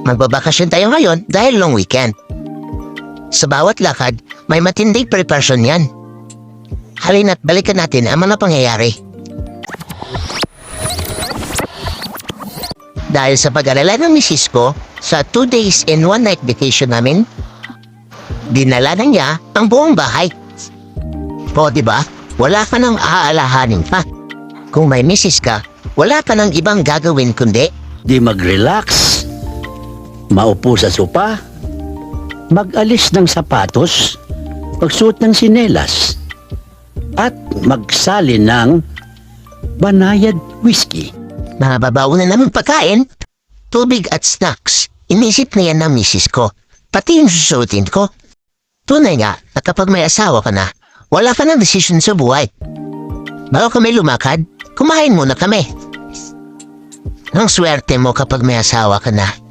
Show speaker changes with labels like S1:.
S1: Magbabakasyon tayo ngayon dahil long weekend. Sa bawat lakad, may matinding preparasyon yan. Halina't balikan natin ang mga pangyayari. Dahil sa pag-alala ng misis ko, sa 2 days and 1 night vacation namin, dinala na niya ang buong bahay. O diba, wala ka nang aalahanin pa. Kung may misis ka, wala ka nang ibang gagawin kundi
S2: Di mag-relax, maupo sa sopa, mag-alis ng sapatos, magsuot ng sinelas, at magsali ng banayad whiskey.
S1: mababaw na naman pagkain, tubig at snacks. Inisip na yan ng misis ko, pati yung susuotin ko. Tunay nga na kapag may asawa ka na, wala ka ng desisyon sa buhay. Bago kami lumakad, kumain muna kami. Ang swerte mo kapag may asawa ka na.